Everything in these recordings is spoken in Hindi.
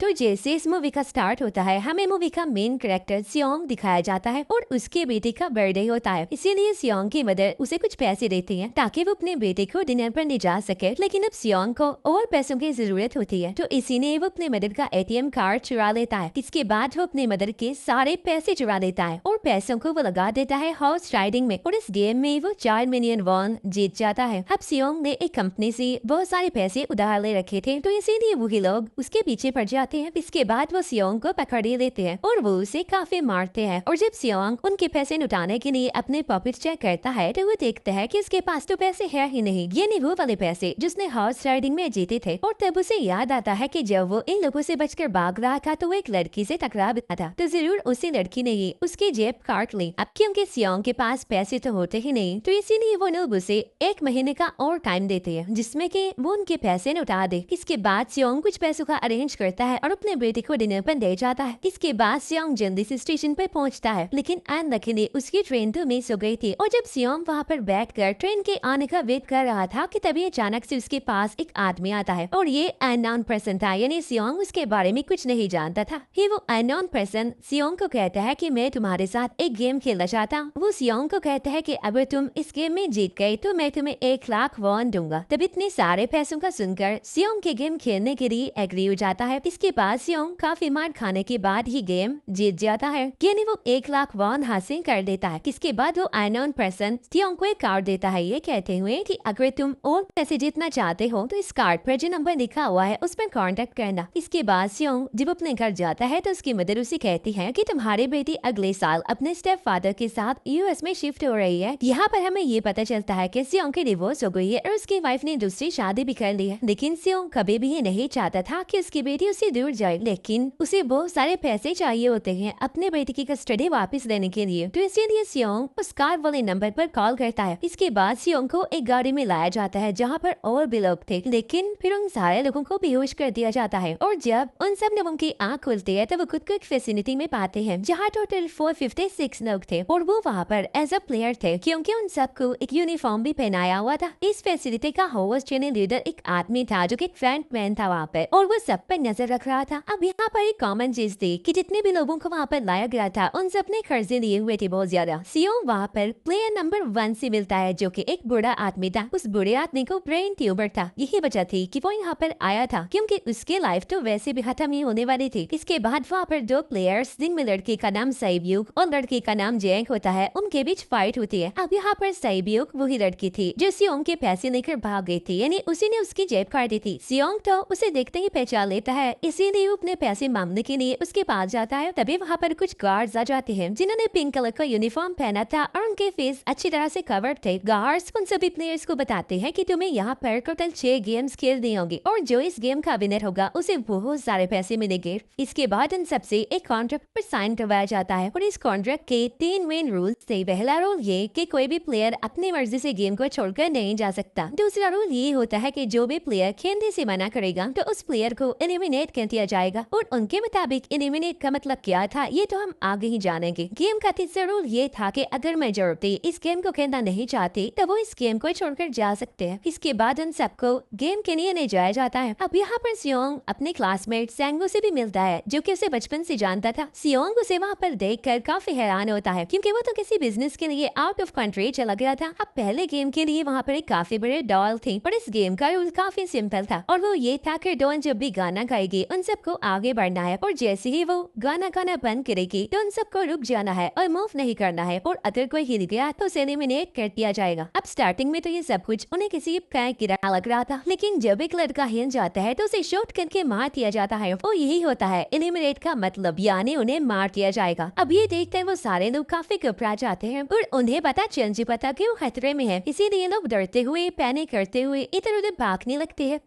तो जैसे इस मूवी का स्टार्ट होता है, हमें मूवी का मेन कैरेक्टर सियोंग दिखाया जाता है और उसके बेटे का बर्थडे होता है। इसीलिए सियोंग की मदर उसे कुछ पैसे देती है ताकि वो अपने बेटे को डिनर पर ले जा सके। लेकिन अब सियोंग को और पैसों की जरूरत होती है, तो इसीलिए वो अपने मदर का एटीएम कार्ड चुरा लेता है। इसके बाद वो अपने मदर के सारे पैसे चुरा लेता है और पैसों को वो लगा देता है हॉर्स राइडिंग में, और इस गेम में वो 4 मिलियन वॉन जीत जाता है। अब सियोंग ने एक कंपनी से बहुत सारे पैसे उधार ले रखे थे, तो इसीलिए वही लोग उसके पीछे पड़ जाते हैं। इसके बाद वो सियोंग को पकड़ लेते हैं और वो उसे काफी मारते हैं। और जब सियोंग उनके पैसे लुटाने के लिए अपने पॉकेट चेक करता है, तो वो देखता है कि उसके पास तो पैसे है ही नहीं, ये नहीं वो वाले पैसे जिसने हॉर्स राइडिंग में जीते थे। और तब उसे याद आता है कि जब वो इन लोगों से बचकर भाग रहा था तो वो एक लड़की से टकरा गया था, तो जरूर उसी लड़की ने ही उसकी जेब काट ली। अब क्योंकि सियोंग के पास पैसे तो होते ही नहीं, तो इसीलिए वो लोग उसे 1 महीने का और टाइम देते हैं जिसमें कि वो उनके पैसे लौटा दे। इसके बाद सियोंग कुछ पैसों का अरेंज करता है और अपने बेटे को डिनर पर ले जाता है। इसके बाद सियोंग जल्दी से स्टेशन पर पहुंचता है, लेकिन अनलकीली उसकी ट्रेन तो मिस हो गई थी। और जब सियोंग वहाँ पर बैठकर ट्रेन के आने का वेट कर रहा था कि तभी अचानक से उसके पास एक आदमी आता है, और ये अननोन पर्सन था, यानी सियोंग उसके बारे में कुछ नहीं जानता था। ही वो अननोन पर्सन सियोंग को कहता है कि मैं तुम्हारे साथ एक गेम खेलना चाहता हूँ। वो सियोंग को कहता है कि अगर तुम इस गेम में जीत गए तो मैं तुम्हें 1 लाख वॉन दूंगा। तब इतने सारे पैसों का सुनकर सियोंग के गेम खेलने के लिए एग्री हो जाता है। इसके बाद सियोंग काफी मार खाने के बाद ही गेम जीत जाता है, यानी वो 1 लाख वॉन हासिल कर लेता है। इसके बाद वो अननोन पर्सन सियोंग को एक कार्ड देता है, ये कहते हुए कि अगर तुम और पैसे जीतना चाहते हो तो इस कार्ड पर जो नंबर लिखा हुआ है उस पर कॉन्टेक्ट करना। इसके बाद सियोंग जब अपने घर जाता है तो उसकी मदर उसे कहती है कि तुम्हारी बेटी अगले साल अपने स्टेप फादर के साथ यूएस में शिफ्ट हो रही है। यहाँ पर हमें ये पता चलता है कि सियोंग की डिवोर्स हो गई है और उसकी वाइफ ने दूसरी शादी भी कर ली है। लेकिन सियोंग कभी भी ये नहीं चाहता था कि उसकी बेटी उससे दूर जाए, लेकिन उसे बहुत सारे पैसे चाहिए होते हैं अपने बेटी की कस्टडी वापस लेने के लिए, तो इसीलिए सियोंग उस कार वाले नंबर पर कॉल करता है। इसके बाद सियोंग को एक गाड़ी में लाया जाता है जहाँ पर और भी लोग थे, लेकिन फिर उन सारे लोगों को बेहोश कर दिया जाता है। और जब उन सब लोगों की आंख खुलती है तो वो खुद को एक फैसिलिटी में पाते हैं जहाँ टोटल 456 लोग थे, और वो वहाँ पर एज अ प्लेयर थे क्योंकि उन सबको एक यूनिफॉर्म भी पहनाया हुआ था। इस फैसिलिटी का होस्ट यानी लीडर एक आदमी था जो कि एक फ्रंटमैन था वहाँ पर, और वो सब पर नजर रख रहा था। अब यहाँ पर एक कॉमन चीज थी कि जितने भी लोगों को वहाँ पर लाया गया था उन सब ने कर्जे लिए हुए थे बहुत ज्यादा। सियोंग वहाँ पर प्लेयर नंबर 1 से मिलता है जो कि एक बुढ़ा आदमी था। उस बुढ़े आदमी को ब्रेन ट्यूबर था, यही वजह थी कि वो यहाँ पर आया था क्योंकि उसकी लाइफ तो वैसे भी खत्म ही होने वाली थी। इसके बाद वहाँ पर 2 प्लेयर्स जिनमें लड़के का नाम सईब्यूक और लड़के का नाम जैंग होता है, उनके बीच फाइट होती है। अब यहाँ पर सईब्यूक वही लड़की थी जो सियोंग के पैसे लेकर भाग गई थी, यानी उसी ने उसकी जेब काटी थी। सियोंग तो उसे देखते ही पहचान लेता है, इसीलिए वो अपने पैसे मांगने के लिए उसके पास जाता है। तभी वहाँ पर कुछ गार्ड्स आ जाते हैं जिन्होंने पिंक कलर का यूनिफॉर्म पहना था और उनके फेस अच्छी तरह से कवर्ड थे। गार्ड्स उन सभी प्लेयर्स को बताते हैं कि तुम्हें यहाँ पर टोटल 6 गेम्स खेलनी होंगी और जो इस गेम का विनर होगा उसे बहुत सारे पैसे मिलेंगे। इसके बाद उन सबसे एक कॉन्ट्रैक्ट पर साइन करवाया जाता है और इस कॉन्ट्रैक्ट के 3 मेन रूल्स थे। पहला रूल ये कि कोई भी प्लेयर अपनी मर्जी से गेम को छोड़कर नहीं जा सकता। दूसरा रूल ये होता है कि जो भी प्लेयर खेलने से मना करेगा तो उस प्लेयर को एलिमिनेट कर दिया जाएगा, और उनके मुताबिक एलिमिनेट का मतलब क्या था ये तो हम आगे ही जानेंगे। गेम का तीसरा रूल ये था कि अगर मेजॉरिटी इस गेम को खेलना नहीं चाहती तो वो इस गेम को छोड़कर जा सकते हैं। इसके बाद उन सबको गेम के लिए ले जाया जाता है। अब यहाँ पर सियोंग अपने क्लासमेट सैंगो से भी मिलता है जो कि उसे बचपन से जानता था। सियोंग उसे वहाँ पर देखकर काफी हैरान होता है क्योंकि वो तो किसी बिजनेस के लिए आउट ऑफ कंट्री चला गया था। अब पहले गेम के लिए वहाँ पर एक काफी बड़े डॉल थी, पर इस गेम का रूल काफी सिंपल था और वो ये था कि डॉल जब भी गाना गाएगी उन सबको आगे बढ़ना है, और जैसे ही वो गाना गाना बंद करेगी तो उन सबको रुक जाना है और मूव नहीं करना है, और अगर कोई हिल गया तो उसे एलिमिनेट कर दिया जाएगा। अब स्टार्टिंग में तो ये सब कुछ उन्हें किसी का किराया लग रहा था, लेकिन जब एक लड़का हिल जाता है तो उसे शॉट करके मार दिया जाता है, और यही होता है एलिमिनेट का मतलब, यानी उन्हें मार दिया जाएगा। अब ये देखकर वो सारे लोग काफी घबरा जाते हैं और उन्हें पता कि वो खतरे में है, इसीलिए लोग डरते हुए पैनिक करते हुए इधर उधर भागने लगते हैं।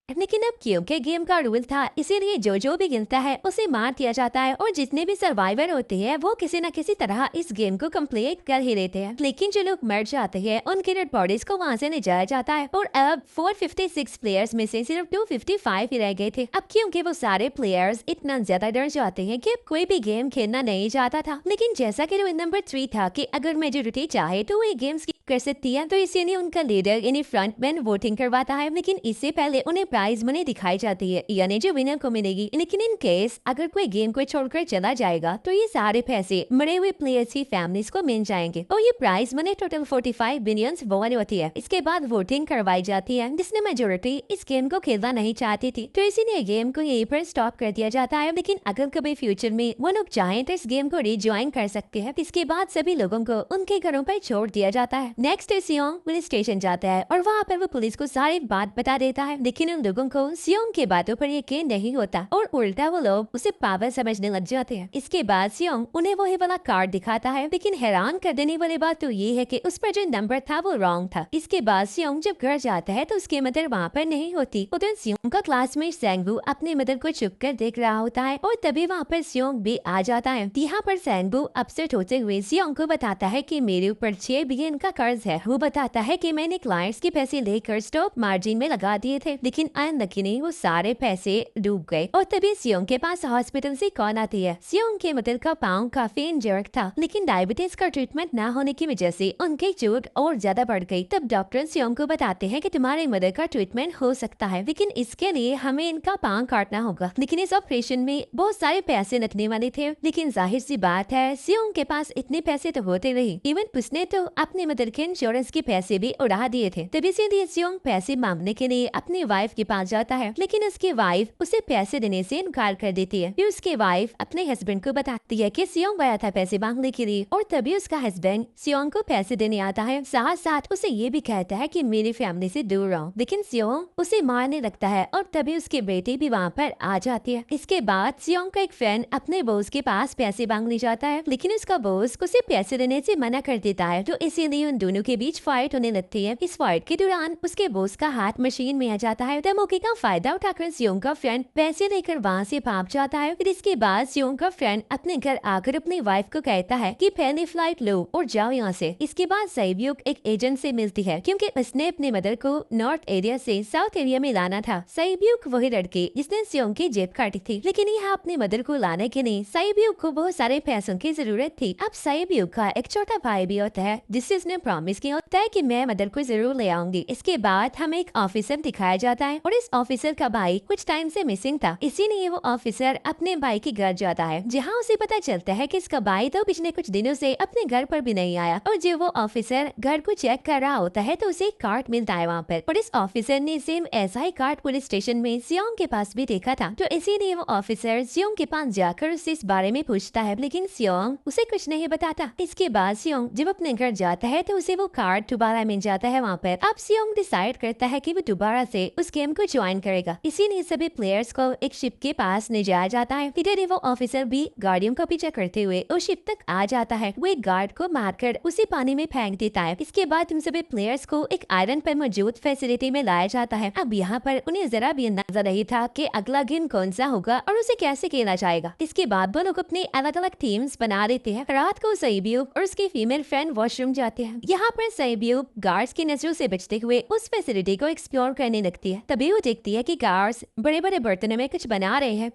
लेकिन अब क्योंकि गेम का रूल था इसीलिए जो भी गिनता है उसे मार दिया जाता है, और जितने भी सर्वाइवर होते हैं वो किसी न किसी तरह इस गेम को कंप्लीट कर ही लेते हैं। लेकिन जो लोग मर जाते हैं उनके डेड बॉडीज को वहां से ले जाया जाता है, और अब 456 प्लेयर्स में से सिर्फ 255 ही रह गए थे। अब क्योंकि वो सारे प्लेयर्स इतना ज्यादा डर जाते हैं कि अब कोई भी गेम खेलना नहीं चाहता था। लेकिन जैसा कि रूल नंबर 3 था कि अगर मेजोरिटी चाहे तो वो गेम्स कर सकती है। तो इसीलिए उनका लीडर यानी फ्रंटमैन वोटिंग करवाता है, लेकिन इससे पहले उन्हें प्राइज मनी दिखाई जाती है यानी जो विनर को मिलेगी। लेकिन इन केस अगर कोई गेम को छोड़कर चला जाएगा तो ये सारे पैसे मरे हुए प्लेयर्स की फैमिलीज को मिल जाएंगे और ये prize money total 45 billion won होती है। इसके बाद वोटिंग करवाई जाती है जिसने मेजोरिटी इस गेम को खेलना नहीं चाहती थी, तो इसीलिए गेम को यहीं पर स्टॉप कर दिया जाता है। लेकिन अगर कभी फ्यूचर में वो लोग चाहें तो इस गेम को रिज्वाइन कर सकते हैं। इसके बाद सभी लोगों को उनके घरों पर छोड़ दिया जाता है। नेक्स्ट सियोंग पुलिस स्टेशन जाता है और वहाँ पर वो पुलिस को सारी बात बता देता है, लेकिन उन लोगों को सियोंग के बातों पर यकीन नहीं होता और उल्टा वो लोग उसे पागल समझने लग जाते हैं। इसके बाद सियोंग उन्हें वही वाला कार्ड दिखाता है, लेकिन हैरान कर देने वाली बात तो ये है कि उस पर जो नंबर था वो रॉन्ग था। इसके बाद सियोंग जब घर जाता है तो उसकी मदर वहाँ पर नहीं होती। उधर सियोंग का क्लासमेट सैंगवू अपनी मदर को छुप कर देख रहा होता है और तभी वहाँ पर सियोंग भी आ जाता है। यहाँ पर सैंगवू अपसेट होते हुए सियोंग को बताता है कि मेरे ऊपर 6 बिलियन का कर्ज है। वो बताता है कि मैंने क्लाइंट्स के पैसे लेकर स्टॉक मार्जिन में लगा दिए थे, लेकिन अनलकीली वो सारे पैसे डूब गए। और तभी सियोंग के पास हॉस्पिटल से कॉल आती है। सियोंग के मदर का पाँव काफी इंजर्ड था, लेकिन डायबिटीज का ट्रीटमेंट न होने की वजह से उनकी चोट और ज्यादा बढ़ गई। तब डॉक्टर सियोंग को बताते हैं कि तुम्हारे मदर का ट्रीटमेंट हो सकता है, लेकिन इसके लिए हमें इनका पाँव काटना होगा। लेकिन इस ऑपरेशन में बहुत सारे पैसे लगने वाले थे, लेकिन जाहिर सी बात है सियोंग के पास इतने पैसे तो होते नहीं। इवन उसने तो अपने मदर के इंश्योरेंस के पैसे भी उड़ा दिए थे। तभी से सियोंग पैसे मांगने के लिए अपनी वाइफ के पास जाता है, लेकिन उसकी वाइफ उसे पैसे देने से इनकार कर देती है। फिर उसकी वाइफ अपने हस्बैंड को बताती है कि सियोंग आया था पैसे मांगने के लिए और तभी उसका हस्बैंड सियोंग को पैसे देने आता है। साथ साथ उसे ये भी कहता है कि मेरी फैमिली से दूर रहो, लेकिन सियोंग उसे मारने लगता है और तभी उसके बेटे भी वहाँ पर आ जाती है। इसके बाद सियोंग का एक फ्रेंड अपने बॉस के पास पैसे मांगने जाता है, लेकिन उसका बॉस उसे पैसे देने से मना कर देता है, तो इसीलिए उन दोनों के बीच फाइट होने लगती है। इस फाइट के दौरान उसके बॉस का हाथ मशीन में आ जाता है। तो मौके का फायदा उठाकर सियोंग का फ्रेंड पैसे लेकर वहाँ से भाग जाता है। फिर इसके बाद सियोंग का फ्रेंड अपने घर आकर अपनी वाइफ को कहता है कि पहले फ्लाइट लो और जाओ यहाँ से। इसके बाद साइब्यूक एक एजेंट से मिलती है, क्योंकि उसने अपने मदर को नॉर्थ एरिया से साउथ एरिया में लाना था। साइब्यूक वही लड़के जिसने सियोंग की जेब काटी थी, लेकिन यहाँ अपने मदर को लाने के लिए साइब्यूक को बहुत सारे पैसों की जरूरत थी। अब साइब्यूक का एक छोटा भाई भी होता है जिससे उसने प्रॉमिस किया होता है कि मैं मदर को जरूर ले आऊंगी। इसके बाद हमें एक ऑफिसर दिखाया जाता है और इस ऑफिसर का भाई कुछ टाइम से मिसिंग था, इसीलिए वो ऑफिसर अपने भाई के घर जाता है, जहाँ उसे पता चलता है कि इसका भाई तो पिछले कुछ दिनों से अपने घर पर भी नहीं आया। और जब वो ऑफिसर घर को चेक कर रहा होता है तो उसे एक कार्ड मिलता है वहाँ पर, और इस ऑफिसर ने सेम ऐसा ही कार्ड पुलिस स्टेशन में सियोंग के पास भी देखा था। तो इसीलिए वो ऑफिसर सियोंग के पास जाकर उससे इस बारे में पूछता है, लेकिन सियोंग उसे कुछ नहीं बताता। इसके बाद सियोंग जब अपने घर जाता है तो उसे वो कार्ड दोबारा मिल जाता है वहाँ पर। अब सियोंग डिसाइड करता है कि वो दोबारा से उस गेम को ज्वाइन करेगा, इसीलिए सभी प्लेयर्स को एक शिप के पास ले जाया जाता है। इधर वो ऑफिसर भी गाड़ियों का पीछा करते हुए उस शिप तक आ जाता है। वो एक गार्ड को मारकर उसे पानी में फेंक देता है। इसके बाद उन सभी प्लेयर्स को एक आयरन पर मौजूद फैसिलिटी में लाया जाता है। अब यहाँ पर उन्हें जरा भी अंदाजा नहीं था कि अगला गेम कौन सा होगा और उसे कैसे खेला जाएगा। इसके बाद वो लोग अपने अलग अलग टीम्स बना देते हैं। रात को साइब्यूक और उसकी फीमेल फ्रेंड वॉशरूम जाते हैं। यहाँ पर साइब्यूक गार्ड्स की नजरों से बचते हुए उस फैसिलिटी को एक्सप्लोर करने लगती है। तभी वो देखती है कि गार्ड्स बड़े बड़े बर्तनों में कुछ बना रहे हैं,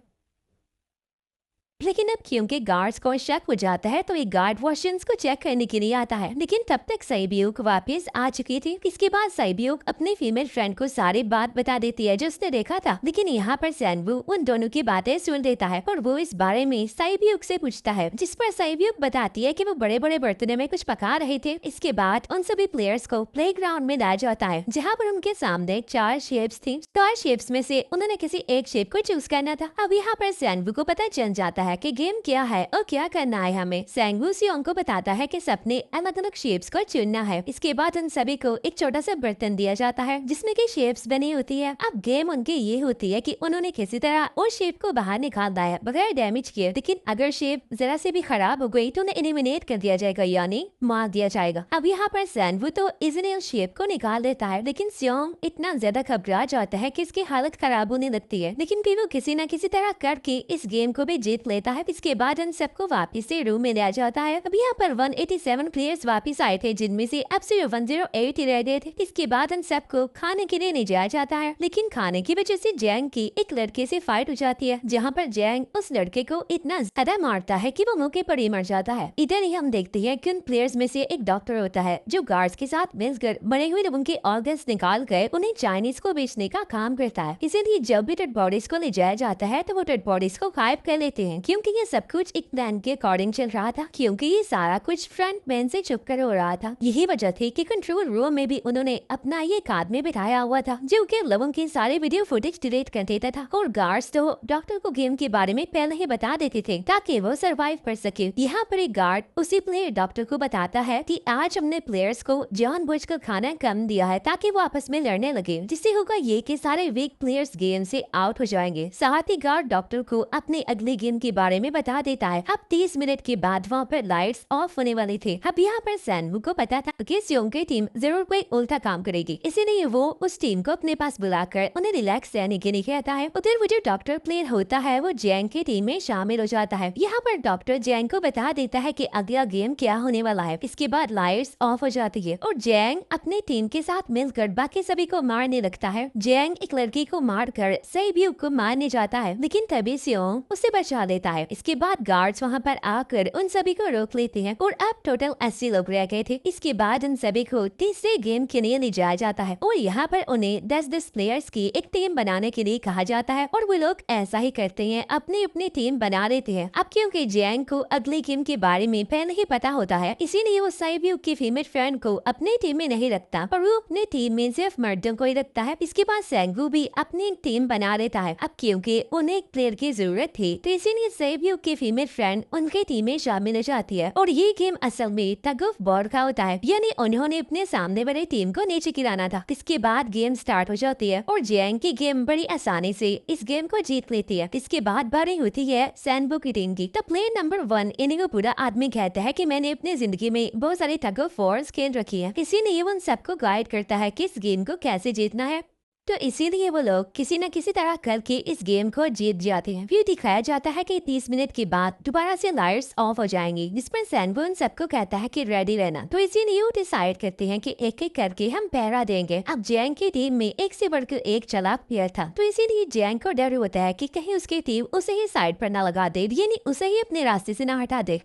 लेकिन अब क्योंकि गार्ड्स को शक हो जाता है तो एक गार्ड वॉशरूम्स को चेक करने के लिए आता है, लेकिन तब तक साइब्यूक वापस आ चुकी थी। इसके बाद साइब्यूक अपने फीमेल फ्रेंड को सारी बात बता देती है जो उसने देखा था, लेकिन यहाँ पर सैनवू उन दोनों की बातें सुन लेता है और वो इस बारे में साइब्यूक से पूछता है, जिस पर साइब्यूक बताती है कि वो बड़े बड़े बर्तनों में कुछ पका रहे थे। इसके बाद उन सभी प्लेयर्स को प्लेग्राउंड में लाया जाता है, जहाँ पर उनके सामने 4 शेप्स थी। 4 शेप्स में से उन्होंने किसी एक शेप को चूज करना था। अब यहाँ पर सैनवू को पता चल जाता है कि गेम क्या है और क्या करना है हमें। सैंगवू सियोंग को बताता है कि सबने अलग अलग शेप्स को चुनना है। इसके बाद उन सभी को एक छोटा सा बर्तन दिया जाता है जिसमें की शेप्स बनी होती है। अब गेम उनकी ये होती है कि उन्होंने किसी तरह उस शेप को बाहर निकालना है बगैर डैमेज किए, लेकिन अगर शेप जरा से भी खराब हो गई तो उन्हें एलिमिनेट कर दिया जाएगा, यानी मार दिया जाएगा। अब यहाँ पर सैंगवू तो इजीली उस शेप को निकाल देता है, लेकिन सियोंग इतना ज्यादा घबरा जाता है कि इसकी हालत खराब होने लगती है। लेकिन फिर वो किसी न किसी तरह करके इस गेम को भी जीत लेता है। इसके बाद उन सबको वापस से रूम में लिया जाता है। अब यहाँ पर 187 प्लेयर्स वापस आए थे, जिनमें से अब सिर्फ 108 ही रह गए थे। इसके बाद उन सबको खाने के लिए ले जाया जाता है, लेकिन खाने की वजह से जैंग की एक लड़के से फाइट हो जाती है, जहाँ पर जैंग उस लड़के को इतना ज्यादा मारता है कि वो मौके पर ही मर जाता है। इधर ही हम देखते हैं कि उन प्लेयर्स में से एक डॉक्टर होता है जो गार्ड्स के साथ मिलकर मरे हुए लोगों के ऑर्गन्स निकाल कर उन्हें चाइनीज को बेचने का काम करता है। इसीलिए जब भी डेड बॉडीज को ले जाया जाता है तो वो डेड बॉडीज को गायब कर लेते हैं, क्योंकि ये सब कुछ एक प्लान के अकॉर्डिंग चल रहा था, क्योंकि ये सारा कुछ फ्रंट मैन से छुप कर हो रहा था। यही वजह थी कि कंट्रोल रूम में भी उन्होंने अपना ये एक आदमी बिठाया हुआ था जो कि लोगों के सारे वीडियो फुटेज डिलीट कर देता था, और गार्ड्स तो डॉक्टर को गेम के बारे में पहले ही बता देते थे ताकि वो सरवाइव कर सके। यहाँ पर एक गार्ड उसी प्लेयर डॉक्टर को बताता है कि आज हमने प्लेयर्स को जानबूझकर खाना कम दिया है ताकि वो आपस में लड़ने लगे, जिससे होगा ये कि सारे वीक प्लेयर्स गेम से आउट हो जाएंगे। साथ ही गार्ड डॉक्टर को अपने अगले गेम के बारे में बता देता है। अब 30 मिनट के बाद वहाँ पर लाइट्स ऑफ होने वाली थी। अब यहाँ पर सैनवू को पता था कि सियोंग की टीम जरूर कोई उल्टा काम करेगी, इसीलिए वो उस टीम को अपने पास बुलाकर उन्हें रिलैक्स रहने के लिए कहता है। उधर वो जो डॉक्टर प्लेयर होता है वो जैंग की टीम में शामिल हो जाता है। यहाँ पर डॉक्टर जैंग को बता देता है कि अगला गेम क्या होने वाला है। इसके बाद लाइट्स ऑफ हो जाती है और जैंग अपने टीम के साथ मिलकर बाकी सभी को मारने लगता है। जैंग एक लड़की को मारकर सेब्यू को मारने जाता है, लेकिन तभी सियोंग उसे बचा लेता है। इसके बाद गार्ड्स वहाँ पर आकर उन सभी को रोक लेते हैं और अब टोटल 80 लोग रह गए थे। इसके बाद उन सभी को तीसरे गेम के लिए ले जाया जाता है और यहाँ पर उन्हें 10-10 प्लेयर्स की एक टीम बनाने के लिए कहा जाता है, और वो लोग ऐसा ही करते हैं, अपनी अपनी टीम बना लेते हैं। अब क्योंकि जैंग को अगले गेम के बारे में पहले ही पता होता है, इसीलिए वो सेब्यू की फीमेल फ्रेंड को अपनी टीम में नहीं रखता, पर वो अपनी टीम में सिर्फ मर्दों को ही रखता है। इसके बाद सेंगू भी अपनी टीम बना लेता है। अब क्योंकि उन्हें एक प्लेयर की जरूरत थी, तो इसीलिए सेब्यू की फीमेल फ्रेंड उनके टीम में शामिल हो जाती है, और ये गेम असल में टग ऑफ वॉर का होता है, यानी उन्होंने अपने सामने वाली टीम को नीचे गिराना था। इसके बाद गेम स्टार्ट हो जाती है और जैंग की गेम बड़ी आसानी से इस गेम को जीत लेती है। इसके बाद बारी होती है सैनवू की टीम की। तो प्लेयर नंबर 1 इन्हीं को पूरा आदमी कहता है कि मैंने अपनी जिंदगी में बहुत सारे टग ऑफ वॉर्स खेल रखी है, इसीलिए वो उन सबको गाइड करता है कि इस गेम को कैसे जीतना है। तो इसीलिए वो लोग किसी न किसी तरह करके इस गेम को जीत जाते हैं। फिर दिखाया जाता है कि 30 मिनट के बाद दोबारा से लाइट्स ऑफ हो जाएंगी, जिस पर सैनवू उन सबको कहता है कि रेडी रहना। तो इसीलिए वो डिसाइड करते हैं कि एक एक करके हम पहरा देंगे। अब जैंग की टीम में एक से बढ़कर एक चालाक प्लेयर था, तो इसीलिए जैंग को डर होता है कि कहीं उसकी टीम उसे ही साइड पर न लगा दे, यानी उसे ही अपने रास्ते से न हटा दे।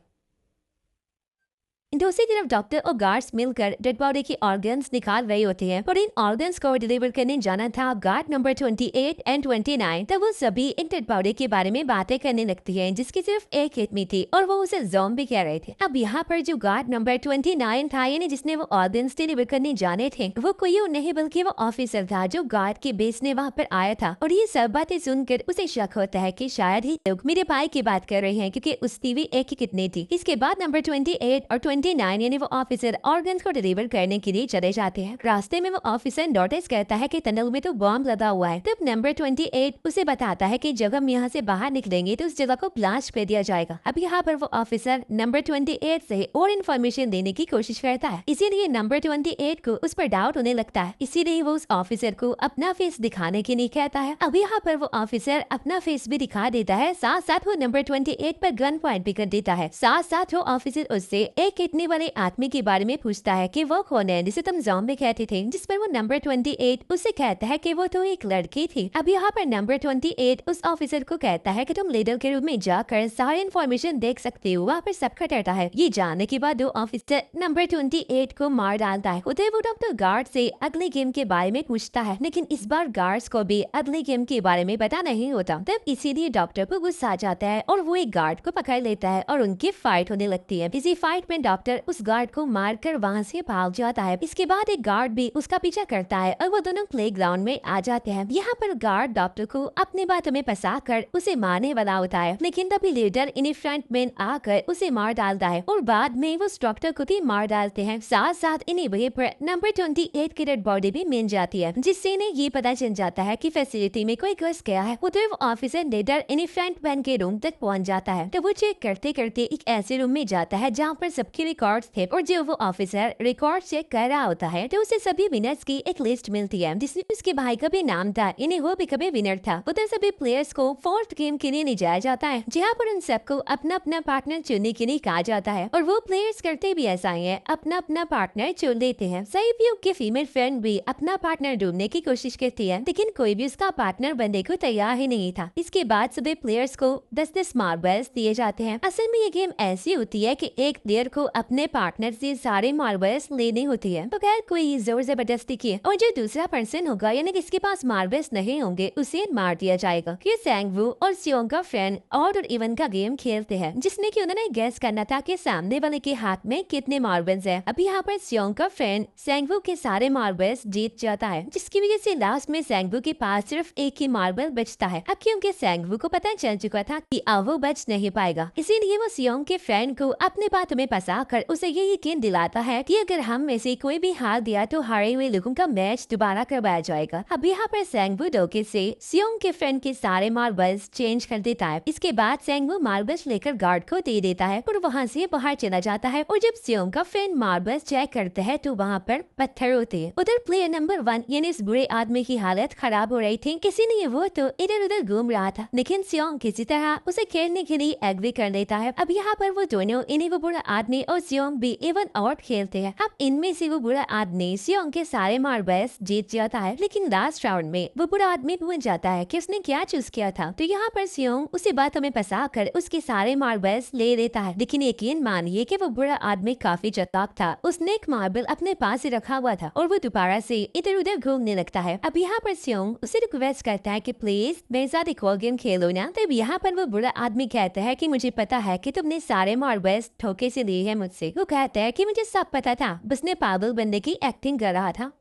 दूसरी तरफ डॉक्टर और गार्ड्स मिलकर डेड बॉडी की ऑर्गन्स निकाल रहे होते हैं, और इन ऑर्गन्स को डिलीवर करने जाना था गार्ड नंबर 28 एंड 29। तब वो सभी एक डेड बॉडी के बारे में बातें करने लगती हैं, जिसकी सिर्फ एक हित थी और वो उसे ज़ॉम्बी कह रहे थे। अब यहाँ पर जो गार्ड नंबर 29 था, यानी जिसने वो ऑर्गन्स डिलीवर करने जाने थे, वो कोई और नहीं बल्कि वो ऑफिसर था जो गार्ड के बेस ने वहाँ पर आया था। और ये सब बातें सुनकर उसे शक होता है कि शायद ही लोग मेरे भाई की बात कर रहे हैं, क्योंकि उसकी भी एक ही कितनी थी। इसके बाद नंबर 28 और 29 यानी वो ऑफिसर ऑर्गन्स को डिलीवर करने के लिए चले जाते हैं। रास्ते में वो ऑफिसर नोटिस करता है कि टनल में तो बॉम्ब लगा हुआ है। तब नंबर 28 उसे बताता है कि जब हम यहाँ से बाहर निकलेंगे तो उस जगह को ब्लास्ट कर दिया जाएगा। अब यहाँ पर वो ऑफिसर नंबर 28 से और इन्फॉर्मेशन देने की कोशिश करता है, इसीलिए नंबर 28 को उस पर डाउट होने लगता है। इसीलिए वो उस ऑफिसर को अपना फेस दिखाने के लिए कहता है। अब यहाँ पर वो ऑफिसर अपना फेस भी दिखा देता है, साथ साथ वो नंबर 28 पर गन पॉइंट भी कर देता है। साथ साथ वो ऑफिसर उससे एक किडनी वाले आदमी के बारे में पूछता है कि वो कौन है जिसे तुम ज़ॉम्बी कहते थे, जिस पर वो नंबर 28 उसे कहता है कि वो तो एक लड़की थी। अब यहाँ पर नंबर 28 उस ऑफिसर को कहता है कि तुम लीडर के रूम में जाकर सारी इन्फॉर्मेशन देख सकते हो, वहाँ पर सबका डरता है। ये जानने के बाद वो ऑफिसर नंबर 28 को मार डालता है। उधर वो डॉक्टर गार्ड से अगले गेम के बारे में पूछता है, लेकिन इस बार गार्ड्स को भी अगले गेम के बारे में पता नहीं होता। तब इसीलिए डॉक्टर को गुस्सा आ जाता है और वो एक गार्ड को पकड़ लेता है और उनकी फाइट होने लगती है। इसी फाइट में डॉक्टर उस गार्ड को मारकर वहाँ से भाग जाता है। इसके बाद एक गार्ड भी उसका पीछा करता है और वो दोनों प्लेग्राउंड में आ जाते हैं। यहाँ पर गार्ड डॉक्टर को अपनी बातों में फंसा कर उसे मारने वाला होता है, लेकिन तभी लीडर इन्हीं फ्रंटमैन आकर उसे मार डालता है और बाद में वो उस डॉक्टर को भी मार डालते हैं। साथ साथ इन्हीं वजह पर नंबर 28 की डेड बॉडी भी मिल जाती है, जिससे इन्हें ये पता चल जाता है कि फैसिलिटी में कोई घुस गया है। उधर वो ऑफिसर लीडर इन्हीं फ्रंटमैन के रूम तक पहुँच जाता है। तो वो चेक करते करते एक ऐसे रूम में जाता है जहाँ पर सबके के रिकॉर्ड्स थे और जो वो ऑफिसर रिकॉर्ड चेक कर रहा होता है तो उसे सभी विनर्स की एक लिस्ट मिलती है जिसमें उसके भाई का भी नाम था, इन्हें वो भी कभी विनर था। उधर सभी प्लेयर्स को फोर्थ गेम के लिए ले जाया जाता है जहाँ पर उन सबको अपना अपना पार्टनर चुनने के लिए कहा जाता है और वो प्लेयर्स करते भी ऐसा ही है, अपना अपना पार्टनर चुन लेते हैं। सहयोग की फीमेल फ्रेंड भी अपना पार्टनर ढूंढने की कोशिश करती है लेकिन कोई भी उसका पार्टनर बनने को तैयार ही नहीं था। इसके बाद सभी प्लेयर्स को 10-10 मार्बल्स दिए जाते हैं। असल में ये गेम ऐसी होती है कि एक प्लेयर को अपने पार्टनर से सारे मार्बल्स लेने होती है बगैर कोई जोर जबरदस्ती किए, और जो दूसरा पर्सन होगा यानी जिसके पास मार्बल्स नहीं होंगे उसे मार दिया जाएगा। ये सैंगवू और सियोंग का फ्रेंड ऑड और इवन का गेम खेलते हैं जिसमें कि उन्होंने गैस करना था कि सामने वाले के हाथ में कितने मार्बल्स हैं। अभी यहाँ पर सियोंग का फ्रेंड सैंगवू के सारे मार्बल्स जीत जाता है जिसकी वजह से लास्ट में सैंगवू के पास सिर्फ एक ही मार्बल बचता है। अब क्योंकि सैंगवू को पता चल चुका था कि अब वो बच नहीं पाएगा, इसीलिए वो सियोंग के फ्रेंड को अपने बातों में फंसा कर उसे ये यकीन दिलाता है कि अगर हम में से कोई भी हार दिया तो हारे हुए लोगों का मैच दोबारा करवाया जाएगा। अब यहाँ पर सैंगवू धोखे से सियोंग के फ्रेंड के सारे मार्बल्स चेंज कर देता है। इसके बाद सैंगवू मार्बल्स लेकर गार्ड को दे देता है और वहाँ से बाहर चला जाता है और जब सियोंग का फ्रेंड मार्बल्स चेक करता है तो वहाँ पर पत्थर होते हैं। उधर प्लेयर नंबर 1 यानी इस बुरे आदमी की हालत खराब हो रही थी, किसी ने वो तो इधर उधर घूम रहा था लेकिन सियोंग किसी तरह उसे खेलने के लिए एग्री कर लेता है। अब यहाँ पर वो दोनों इन्हें वो बुरा आदमी और सियोंग भी इवन आउट खेलते हैं। अब इनमें से वो बुरा आदमी सियोंग के सारे मार्बल्स जीत जाता है लेकिन लास्ट राउंड में वो बुरा आदमी भूल जाता है कि उसने क्या चूज किया था, तो यहाँ पर सियोंग उसी बातों में फंसा कर उसके सारे मार्बल्स ले लेता है। लेकिन यकीन मानिए कि वो बुरा आदमी काफी चालाक था, उसने एक मार्बल अपने पास ही रखा हुआ था और वो दोबारा से इधर उधर घूमने लगता है। अब यहाँ पर सियोंग उसे रिक्वेस्ट करता है कि प्लीज मेरे साथ एक और गेम खेलो ना। तब यहाँ पर वो बुरा आदमी कहता है कि मुझे पता है कि तुमने सारे मार्बल्स धोखे से लिए हैं मुझसे। वो कहता है कि मुझे सब पता था, बस ने पागल बनने की एक्टिंग कर रहा था।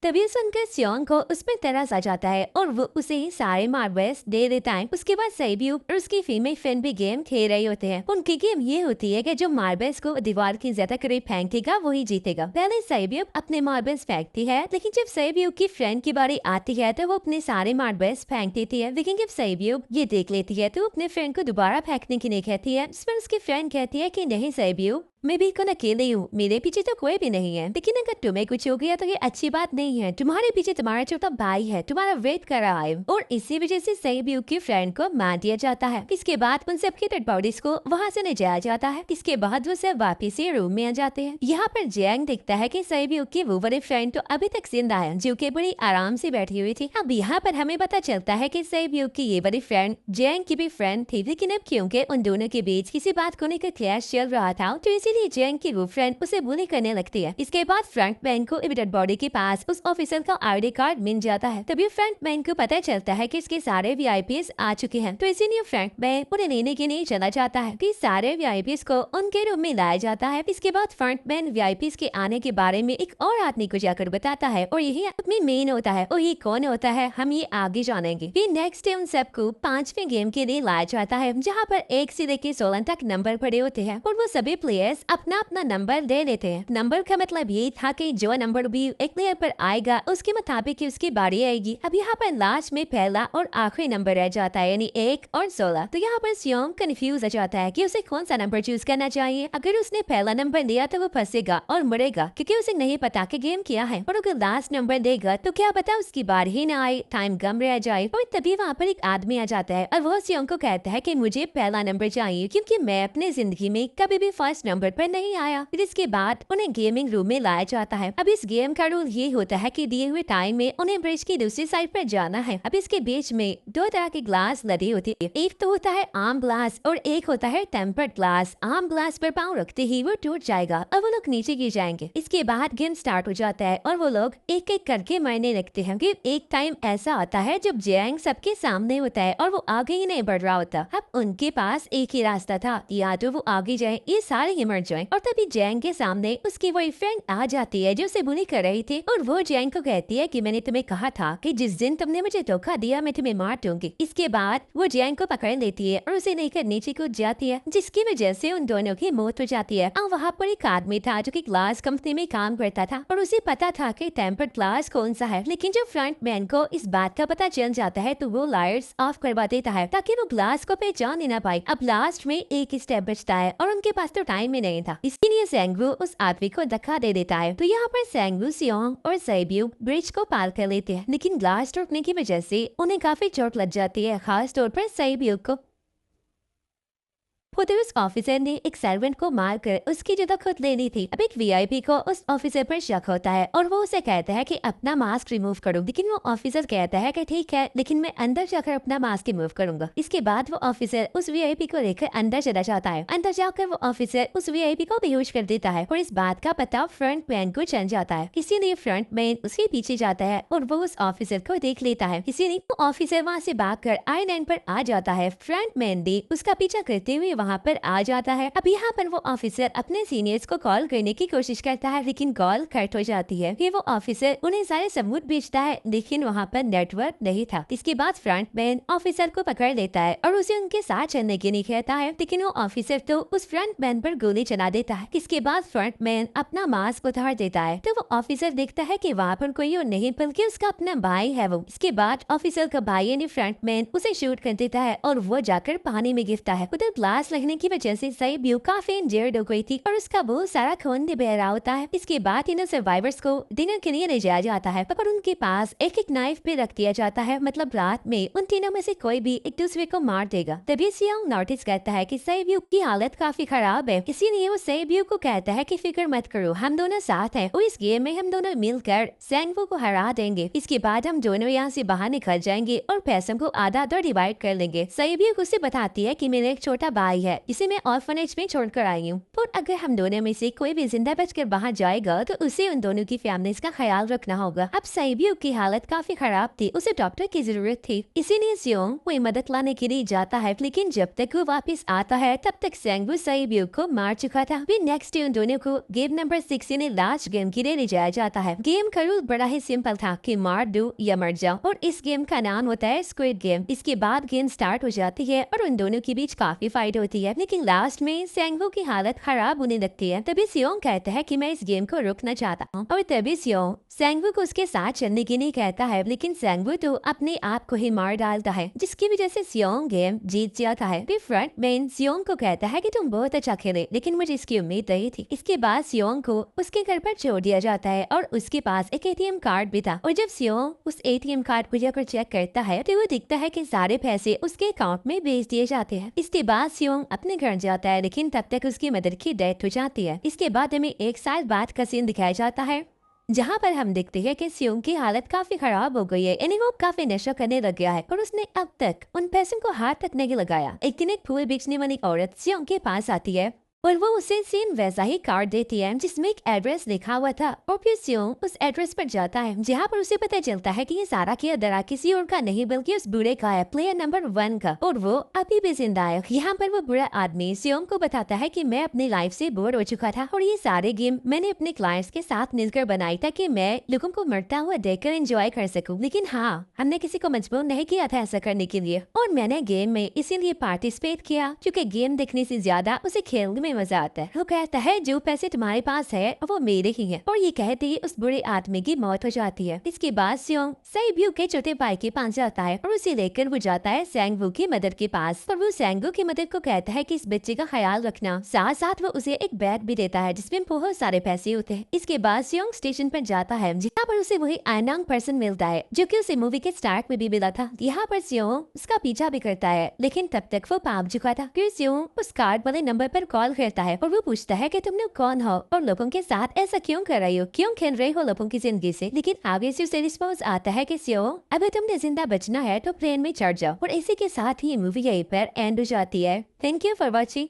तभी सुनकर सियोंग को उसमें तरस आ जाता है और वो उसे सारे मार्बल्स दे देता है। उसके बाद सैब्यूब और उसकी फीमेल फ्रेंड भी गेम खेल रहे होते हैं। उनकी गेम ये होती है कि जो मार्बल्स को दीवार के ज्यादा करीब फेंकेगा वही जीतेगा। पहले सैब्यूब अपने मार्बल्स फेंकती है लेकिन जब सैब्यूब की फ्रेंड की बारी आती है तो वो अपने सारे मार्बल्स फेंक देती है। लेकिन जब सैब्यूब ये देख लेती है तो अपने फ्रेंड को दोबारा फेंकने के लिए कहती है, जिस पर उसकी फ्रेंड कहती है कि नहीं सैब्यूब, मैं बिल्कुल अकेले हूँ, मेरे पीछे तो कोई भी नहीं है, लेकिन अगर तुम्हें कुछ हो गया तो ये अच्छी बात नहीं है। तुम्हारे पीछे तुम्हारा छोटा भाई है, तुम्हारा वेट कर रहा है। और इसी वजह से सैब्यूब की फ्रेंड को मार दिया जाता है। इसके बाद उन सबके डेड बॉडीज को वहाँ से ले जाया जाता है। इसके बाद वो सब वापिस से रूम में आ जाते हैं। यहाँ पर जैंग दिखता है कि सैब्यूब की वो वाली फ्रेंड तो अभी तक जिंदा है जो कि बड़ी आराम से बैठी हुई थी। अब यहाँ पर हमें पता चलता है कि सैब्यूब की ये वाली फ्रेंड जैंग की भी फ्रेंड थी, लेकिन अब क्योंकि उन दोनों के बीच किसी बात को लेकर क्लैश चल रहा था तो इसीलिए जैंग की वो फ्रेंड उसे बुली करने लगती है। इसके बाद फ्रंट मैन को डेड बॉडी के पास उस ऑफिसर का आईडी कार्ड मिल जाता है। तभी फ्रंट मैन को पता चलता है कि इसके सारे वीआईपीस आ चुके हैं, तो इसीलिए फ्रंट मैन उन्हें लेने के लिए चला जाता है। फिर सारे वीआईपीस को उनके रूम में लाया जाता है। इसके बाद फ्रंट मैन वीआईपीस के आने के बारे में एक और आदमी को जाकर बताता है और यही अपनी मेन होता है और ये कौन होता है हम ये आगे जानेंगे। फिर नेक्स्ट डे उन सबको 5वें गेम के लिए लाया जाता है जहाँ पर 1 से लेकर 16 तक नंबर पड़े होते हैं और वो सभी प्लेयर्स अपना अपना नंबर दे लेते हैं। नंबर का मतलब ये था कि जो नंबर भी एक प्लेयर पर आएगा उसके मुताबिक उसकी बारी आएगी। अब यहाँ पर लास्ट में पहला और आखिरी नंबर रह जाता है यानी 1 और 16। तो यहाँ पर सियोंग कंफ्यूज हो जाता है कि उसे कौन सा नंबर चूज करना चाहिए। अगर उसने पहला नंबर लिया तो वो फंसेगा और मरेगा क्योंकि उसे नहीं पता कि गेम क्या है, और अगर लास्ट नंबर देगा तो क्या पता उसकी बारी ही ना आए, टाइम कम रह जाए। और तभी वहाँ पर एक आदमी आ जाता है और वो सियोंग को कहता है कि मुझे पहला नंबर चाहिए क्योंकि मैं अपने जिंदगी में कभी भी फर्स्ट नंबर पर नहीं आया। फिर इसके बाद उन्हें गेमिंग रूम में लाया जाता है। अब इस गेम का रूल ये होता है कि दिए हुए टाइम में उन्हें ब्रिज की दूसरी साइड पर जाना है। अब इसके बीच में 2 तरह के ग्लास लदे होते हैं, एक तो होता है आम ग्लास और एक होता है टेम्पर्ड ग्लास। आम ग्लास पर पाँव रखते ही वो टूट जाएगा और वो लोग नीचे गिर जाएंगे। इसके बाद गेम स्टार्ट हो जाता है और वो लोग एक एक करके मरने लगते हैं। एक टाइम ऐसा आता है जब जैंग सबके सामने होता है और वो आगे ही नहीं बढ़ रहा होता। अब उनके पास एक ही रास्ता था, या तो वो आगे जाए ये सारे ही मर मर जाए। और तभी जैंग के सामने उसकी वही फ्रेंड आ जाती है जो उसे बुली कर रही थी, और वो जैंग को कहती है कि मैंने तुम्हें कहा था कि जिस दिन तुमने मुझे धोखा दिया मैं तुम्हें मार दूंगी। इसके बाद वो जैंग को पकड़ लेती है और उसे लेकर नीचे कूद जाती है, जिसकी वजह से उन दोनों की मौत हो जाती है। और वहाँ पर एक आदमी था जो कि ग्लास कंपनी में काम करता था और उसे पता था कि टेम्पर्ड ग्लास कौन सा है, लेकिन जब फ्रंट मैन को इस बात का पता चल जाता है तो वो लाइट्स ऑफ करवा देता है ताकि वो ग्लास को पहचान ही ना पाए। अब लास्ट में एक स्टेप बचता है और उनके पास तो टाइम ही नहीं था, इसलिए सेंगवू उस आदमी को धक्का दे देता है। तो यहाँ पर सेंगवू, सियोंग और सैब्यू ब्रिज को पार कर लेते हैं, लेकिन ग्लास टूटने की वजह से उन्हें काफी चोट लग जाती है, खास तौर पर सैब्यू को। खुद उस ऑफिसर ने एक सर्वेंट को मारकर उसकी जगह खुद लेनी थी। अब एक वीआईपी को उस ऑफिसर पर शक होता है और वो उसे कहता है कि अपना मास्क रिमूव करो, लेकिन वो ऑफिसर कहता है कि ठीक है, लेकिन मैं अंदर जाकर अपना मास्क रिमूव करूंगा। इसके बाद वो ऑफिसर उस वीआईपी को लेकर अंदर चला जाता है। अंदर जाकर वो ऑफिसर उस वीआईपी को बेहोश कर देता है और इस बात का पता फ्रंट मैन को चल जाता है। इसीलिए फ्रंट मैन उसके पीछे जाता है और वो उस ऑफिसर को देख लेता है। इसीलिए वो ऑफिसर वहाँ से भागकर आईलैंड पर आ जाता है। फ्रंट मैन भी उसका पीछा करते हुए वहाँ पर आ जाता है। अब यहाँ पर वो ऑफिसर अपने सीनियर्स को कॉल करने की कोशिश करता है, लेकिन कॉल कट हो जाती है। फिर वो ऑफिसर उन्हें सारे सबूत भेजता है, लेकिन वहाँ पर नेटवर्क नहीं था। इसके बाद फ्रंट मैन ऑफिसर को पकड़ लेता है और उसे उनके साथ चलने के लिए कहता है, लेकिन वो ऑफिसर तो उस फ्रंट मैन पर गोली चला देता है। इसके बाद फ्रंट मैन अपना मास्क उतार देता है तो वो ऑफिसर देखता है कि वहाँ पर कोई और नहीं बल्कि उसका अपना भाई है वो। इसके बाद ऑफिसर का भाई ने फ्रंट मैन उसे शूट कर देता है और वो जाकर पानी में गिरता है। उधर ग्लास लगने की वजह से सैब्यू काफी इंजर्ड हो गई थी और उसका बहुत सारा खून भी बह रहा होता है। इसके बाद इन सर्वाइवर्स को डिनर के लिए ले जाया जाता है और उनके पास एक एक नाइफ भी रख दिया जाता है, मतलब रात में उन तीनों में से कोई भी एक दूसरे को मार देगा। तभी सियोंग नोटिस करता है कि सैब्यू की हालत काफी खराब है, इसीलिए वो सैब्यू को कहता है कि फिक्र मत करो, हम दोनों साथ हैं और इस गेम में हम दोनों मिलकर सेंगवू को हरा देंगे। इसके बाद हम दोनों यहाँ से बाहर निकल जाएंगे और पैसों को आधा आधा डिवाइड कर लेंगे। सैब्यू उसे बताती है कि मेरा एक छोटा भाई है जिसे मैं ऑर्फनेज में छोड़कर आई हूँ, और अगर हम दोनों में से कोई भी जिंदा बचकर बाहर जाएगा तो उसे उन दोनों की फैमिलीज का ख्याल रखना होगा। अब सैब्यू की हालत काफी खराब थी, उसे डॉक्टर की जरूरत थी, इसीलिए सियोंग कोई मदद लाने के लिए जाता है, लेकिन जब तक वो वापस आता है तब तक सेंगवू सैब्यू को मार चुका था। फिर नेक्स्ट डे उन दोनों को गेम नंबर 6 यानी लास्ट गेम के लिए ले जाया जाता है। गेम का रूल बड़ा ही सिंपल था कि मार दो या मर जाओ, और इस गेम का नाम होता है स्क्विड गेम। इसके बाद गेम स्टार्ट हो जाती है और उन दोनों के बीच काफी फाइट होती है, लेकिन लास्ट में सेंगवू की हालत खराब होने लगती है। तभी सियोंग कहता है कि मैं इस गेम को रोकना चाहता हूँ, और तभी सियोंग सेंगवू को उसके साथ चलने के लिए कहता है, लेकिन सेंगवू तो अपने आप को ही मार डालता है, जिसकी वजह से सियोंग गेम जीत जाता है। फिर फ्रंट मैन सियोंग को कहता है कि तुम बहुत अच्छा खेले, लेकिन मुझे इसकी उम्मीद नहीं थी। इसके बाद सियोंग को उसके घर पर छोड़ दिया जाता है और उसके पास एक एटीएम कार्ड भी था, और जब सियोंग उस एटीएम कार्ड को जाकर चेक करता है तो वो दिखता है कि सारे पैसे उसके अकाउंट में भेज दिए जाते हैं। इसके बाद सियोंग अपने घर जाता है, लेकिन तब तक उसकी मदर की डेथ हो जाती है। इसके बाद हमें एक साल बाद का सीन दिखाया जाता है, जहाँ पर हम देखते हैं कि सियोंग की हालत काफी खराब हो गई है, यानी वो काफी नशा करने लग गया है और उसने अब तक उन पैसों को हाथ तक नहीं लगाया। एक दिन एक फूल बेचने वाली औरत सियोंग के पास आती है और वो उसे सेम वैसा ही कार्ड देती है जिसमें एक एड्रेस लिखा हुआ था, और फिर सियोंग उस एड्रेस पर जाता है जहाँ पर उसे पता चलता है कि ये सारा किया दरा किसी और का नहीं बल्कि उस बूढ़े का है, प्लेयर नंबर 1 का, और वो अभी भी जिंदा है। यहाँ पर वो बुरा आदमी सियोंग को बताता है कि मैं अपनी लाइफ से बोर हो चुका था और ये सारे गेम मैंने अपने क्लाइंट्स के साथ मिलकर बनाई ताकि मैं लोगों को मरता हुआ देखकर एंजॉय कर सकूं, लेकिन हाँ, हमने किसी को मजबूर नहीं किया था ऐसा करने के लिए, और मैंने गेम में इसीलिए पार्टिसिपेट किया क्योंकि गेम देखने से ज्यादा उसे खेलने में मजा आता है। वो कहता है जो पैसे तुम्हारे पास है वो मेरे ही हैं, और ये कहते ही उस बुरे आदमी की मौत हो जाती है। इसके बाद सियोंग सैब्यू के छोटे भाई के पास जाता है और उसे लेकर वो जाता है सेंगवू की मदर के पास, और वो सेंगवू की मदर को कहता है कि इस बच्चे का ख्याल रखना, साथ साथ वो उसे एक बैग भी देता है जिसमें बहुत सारे पैसे होते हैं। इसके बाद सियोंग स्टेशन पर जाता है जहाँ पर उसे वही अननोन पर्सन मिलता है जो कि उसे मूवी के स्टार्ट में भी मिला था। यहाँ पर सियोंग उसका पीछा भी करता है, लेकिन तब तक वो भाग चुका था। फिर सियोंग उस कार्ड वाले नंबर पर कॉल करता है और वो पूछता है कि तुम लोग कौन हो और लोगों के साथ ऐसा क्यों कर रही हो, क्यों खेल रहे हो लोगों की जिंदगी से। लेकिन आगे से उसे रिस्पॉन्स आता है कि सियोंग अगर तुमने जिंदा बचना है तो प्लेन में चढ़ जाओ, और इसी के साथ ही मूवी यहीं पर एंड हो जाती है। Thank you for watching.